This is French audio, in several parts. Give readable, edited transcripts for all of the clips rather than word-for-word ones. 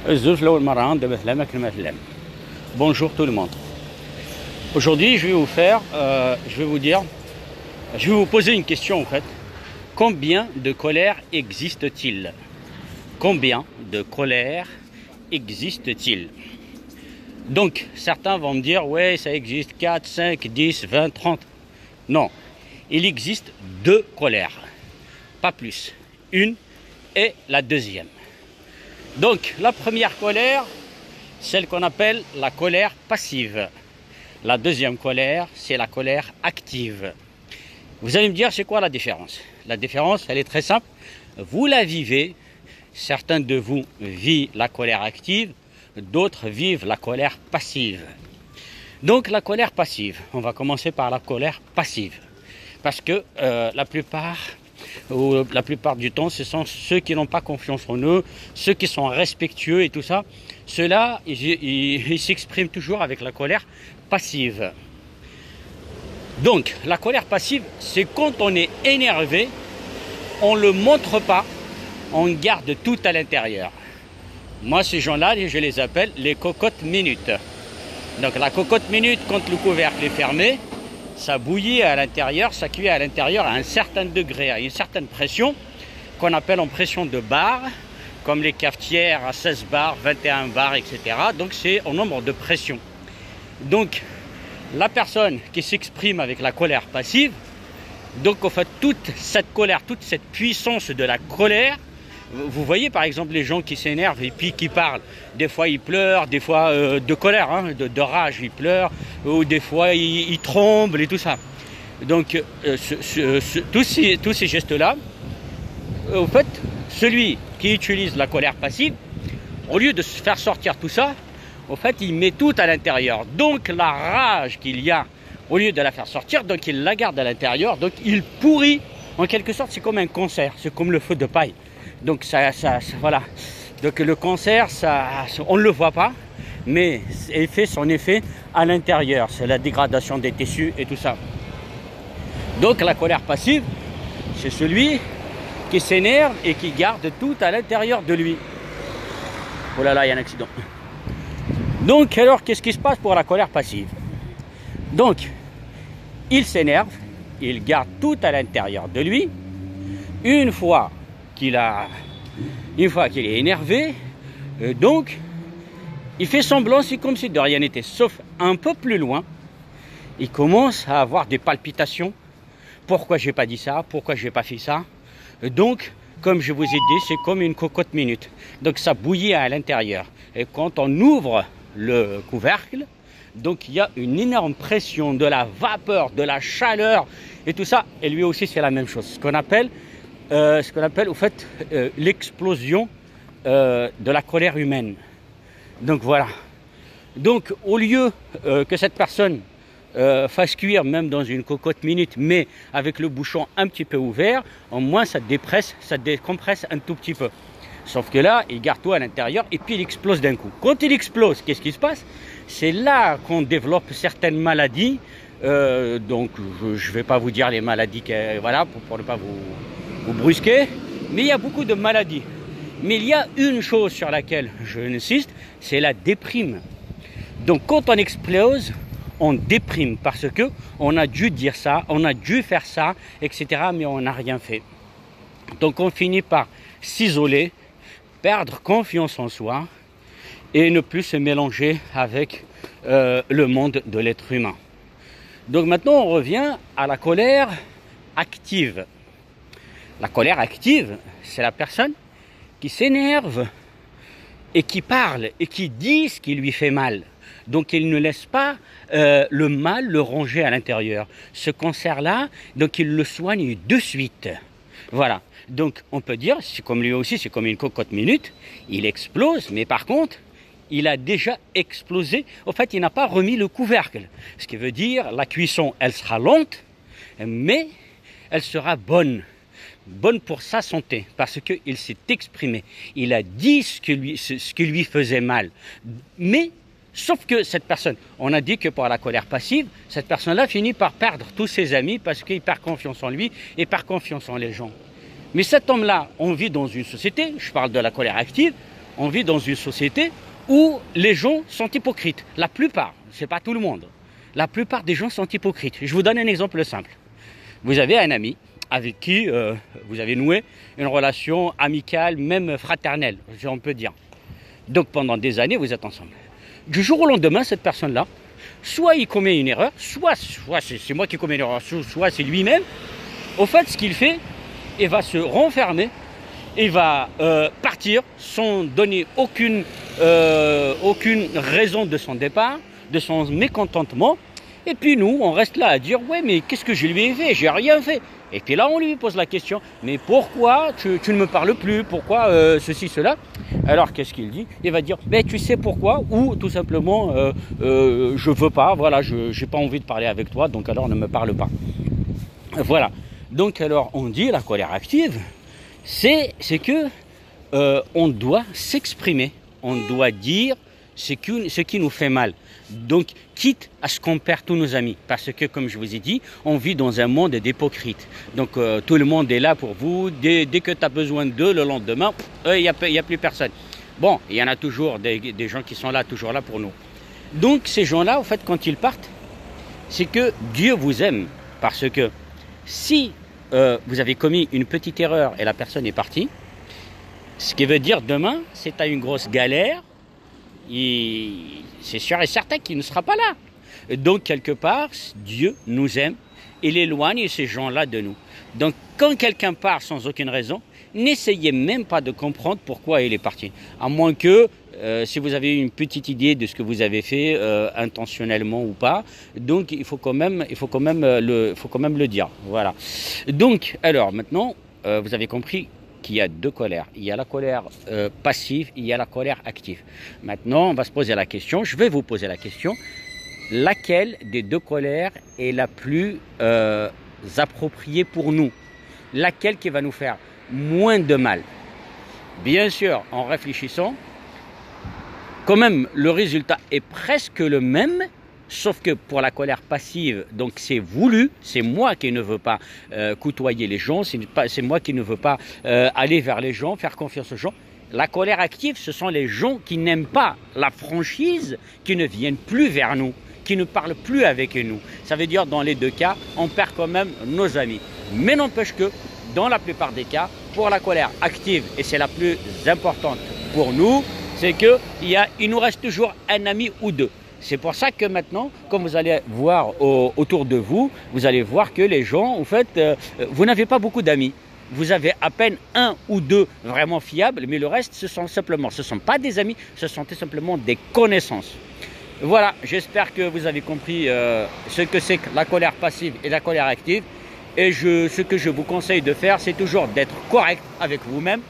Bonjour tout le monde. Aujourd'hui, je vais vous poser une question en fait. Combien de colère existe-t-il? Combien de colère existe-t-il? Donc, certains vont me dire, ouais, ça existe 4, 5, 10, 20, 30. Non, il existe deux colères, pas plus. Une et la deuxième. Donc, la première colère, celle qu'on appelle la colère passive. La deuxième colère, c'est la colère active. Vous allez me dire, c'est quoi la différence? La différence, elle est très simple. Vous la vivez, certains de vous vivent la colère active, d'autres vivent la colère passive. Donc la colère passive, on va commencer par la colère passive. Parce que la plupart du temps, ce sont ceux qui n'ont pas confiance en eux, ceux qui sont respectueux et tout ça. Ceux-là, ils s'expriment toujours avec la colère passive. Donc, la colère passive, c'est quand on est énervé, on ne le montre pas, on garde tout à l'intérieur. Moi, ces gens-là, je les appelle les cocottes minutes. Donc, la cocotte minute, quand le couvercle est fermé, ça bouillit à l'intérieur, ça cuit à l'intérieur à un certain degré, à une certaine pression, qu'on appelle en pression de bar, comme les cafetières à 16 bars, 21 bars, etc. Donc, c'est au nombre de pression. Donc, la personne qui s'exprime avec la colère passive, donc en fait toute cette colère, toute cette puissance de la colère, vous voyez par exemple les gens qui s'énervent et puis qui parlent, des fois ils pleurent, des fois de colère, hein, de rage ils pleurent, ou des fois ils tremblent et tout ça. Donc tous ces gestes-là, en fait, celui qui utilise la colère passive, au lieu de se faire sortir tout ça, en fait, il met tout à l'intérieur. Donc, la rage qu'il y a, au lieu de la faire sortir, donc il la garde à l'intérieur. Donc, il pourrit. En quelque sorte, c'est comme un cancer. C'est comme le feu de paille. Donc, voilà. Donc, le cancer, on ne le voit pas, mais il fait son effet à l'intérieur. C'est la dégradation des tissus et tout ça. Donc, la colère passive, c'est celui qui s'énerve et qui garde tout à l'intérieur de lui. Oh là là, il y a un accident. Donc, alors, qu'est-ce qui se passe pour la colère passive? Donc, il s'énerve, il garde tout à l'intérieur de lui. Une fois qu'il est énervé, donc, il fait semblant, c'est comme si de rien n'était. Sauf un peu plus loin, il commence à avoir des palpitations. Pourquoi j'ai pas dit ça? Pourquoi j'ai pas fait ça? Donc, comme je vous ai dit, c'est comme une cocotte minute. Donc, ça bouillit à l'intérieur. Et quand on ouvre le couvercle, donc il y a une énorme pression, de la vapeur, de la chaleur et tout ça, et lui aussi c'est la même chose, ce qu'on appelle au fait l'explosion de la colère humaine. Donc voilà, donc au lieu que cette personne fasse cuire même dans une cocotte minute, mais avec le bouchon un petit peu ouvert, au moins ça décompresse un tout petit peu. Sauf que là, il garde tout à l'intérieur et puis il explose d'un coup. Quand il explose, qu'est-ce qui se passe? C'est là qu'on développe certaines maladies. Donc, je ne vais pas vous dire les maladies, voilà, pour ne pas vous brusquer. Mais il y a beaucoup de maladies. Mais il y a une chose sur laquelle je insiste, c'est la déprime. Donc, quand on explose, on déprime parce que on a dû dire ça, on a dû faire ça, etc. Mais on n'a rien fait. Donc, on finit par s'isoler, perdre confiance en soi et ne plus se mélanger avec le monde de l'être humain. Donc maintenant, on revient à la colère active. La colère active, c'est la personne qui s'énerve et qui parle et qui dit ce qui lui fait mal. Donc il ne laisse pas le mal le ranger à l'intérieur. Ce cancer-là, donc il le soigne de suite. Voilà. Donc, on peut dire, c'est comme lui aussi, c'est comme une cocotte minute, il explose, mais par contre, il a déjà explosé. En fait, il n'a pas remis le couvercle. Ce qui veut dire, la cuisson, elle sera lente, mais elle sera bonne. Bonne pour sa santé, parce qu'il s'est exprimé. Il a dit ce qui lui faisait mal. Mais, sauf que cette personne, on a dit que pour la colère passive, cette personne-là finit par perdre tous ses amis parce qu'il perd confiance en lui et perd confiance en les gens. Mais cet homme-là, on vit dans une société, je parle de la colère active, on vit dans une société où les gens sont hypocrites. La plupart, c'est pas tout le monde. La plupart des gens sont hypocrites. Je vous donne un exemple simple. Vous avez un ami avec qui vous avez noué une relation amicale, même fraternelle, on peut dire. Donc pendant des années, vous êtes ensemble. Du jour au lendemain, cette personne-là, soit il commet une erreur, soit c'est moi qui commets une erreur, soit c'est lui-même. Au fait, ce qu'il fait, il va se renfermer, il va partir sans donner aucune raison de son départ, de son mécontentement. Et puis nous, on reste là à dire, ouais, mais qu'est-ce que je lui ai fait? J'ai rien fait. Et puis là, on lui pose la question, mais pourquoi tu ne me parles plus? Pourquoi ceci, cela? Alors, qu'est-ce qu'il dit? Il va dire, mais tu sais pourquoi? Ou tout simplement, je veux pas, voilà, je n'ai pas envie de parler avec toi, donc alors ne me parle pas. Voilà. Donc alors, on dit, la colère active, c'est que on doit s'exprimer, on doit dire ce qui nous fait mal. Donc, quitte à ce qu'on perd tous nos amis. Parce que, comme je vous ai dit, on vit dans un monde d'hypocrites. Donc, tout le monde est là pour vous. Dès que tu as besoin d'eux, le lendemain, il n'y a plus personne. Bon, il y en a toujours des gens qui sont là, toujours là pour nous. Donc, ces gens-là, en fait, quand ils partent, c'est que Dieu vous aime. Parce que si vous avez commis une petite erreur et la personne est partie, ce qui veut dire demain, c'est à une grosse galère, c'est sûr et certain qu'il ne sera pas là. Donc, quelque part, Dieu nous aime, il éloigne ces gens-là de nous. Donc, quand quelqu'un part sans aucune raison, n'essayez même pas de comprendre pourquoi il est parti. À moins que, si vous avez une petite idée de ce que vous avez fait, intentionnellement ou pas, donc il faut quand même le dire. Voilà. Donc, alors, maintenant, vous avez compris qu'il y a deux colères. Il y a la colère passive, il y a la colère active. Maintenant, on va se poser la question, je vais vous poser la question, laquelle des deux colères est la plus appropriée pour nous? Laquelle qui va nous faire moins de mal? Bien sûr, en réfléchissant, quand même, le résultat est presque le même, sauf que pour la colère passive, donc c'est voulu, c'est moi qui ne veux pas côtoyer les gens, c'est moi qui ne veux pas aller vers les gens, faire confiance aux gens. La colère active, ce sont les gens qui n'aiment pas la franchise, qui ne viennent plus vers nous, qui ne parlent plus avec nous. Ça veut dire dans les deux cas, on perd quand même nos amis. Mais n'empêche que, dans la plupart des cas, pour la colère active, et c'est la plus importante pour nous, c'est qu'il nous reste toujours un ami ou deux. C'est pour ça que maintenant, comme vous allez voir autour de vous, vous allez voir que les gens, en fait, vous n'avez pas beaucoup d'amis. Vous avez à peine un ou deux vraiment fiables, mais le reste, ce ne sont pas des amis, ce sont tout simplement des connaissances. Voilà, j'espère que vous avez compris ce que c'est que la colère passive et la colère active. Et ce que je vous conseille de faire, c'est toujours d'être correct avec vous-même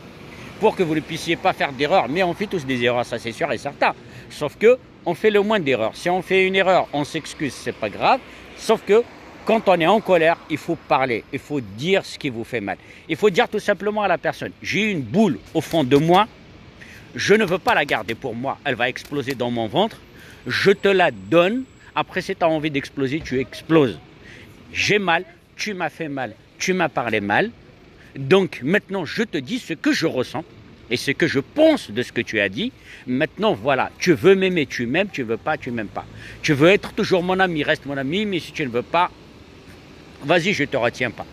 pour que vous ne puissiez pas faire d'erreurs. Mais on fait tous des erreurs, ça c'est sûr et certain. Sauf que on fait le moins d'erreurs. Si on fait une erreur, on s'excuse, c'est pas grave. Sauf que quand on est en colère, il faut parler, il faut dire ce qui vous fait mal. Il faut dire tout simplement à la personne, j'ai une boule au fond de moi, je ne veux pas la garder pour moi, elle va exploser dans mon ventre, je te la donne, après si tu as envie d'exploser, tu exploses. J'ai mal, tu m'as fait mal, tu m'as parlé mal, donc maintenant je te dis ce que je ressens. Et ce que je pense de ce que tu as dit, maintenant voilà, tu veux m'aimer, tu m'aimes, tu veux pas, tu m'aimes pas. Tu veux être toujours mon ami, reste mon ami, mais si tu ne veux pas, vas-y, je te retiens pas.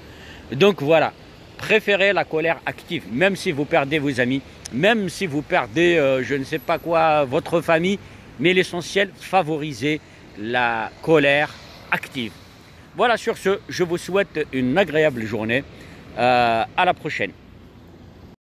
Donc voilà, préférez la colère active, même si vous perdez vos amis, même si vous perdez, je ne sais pas quoi, votre famille, mais l'essentiel, favorisez la colère active. Voilà, sur ce, je vous souhaite une agréable journée. À la prochaine.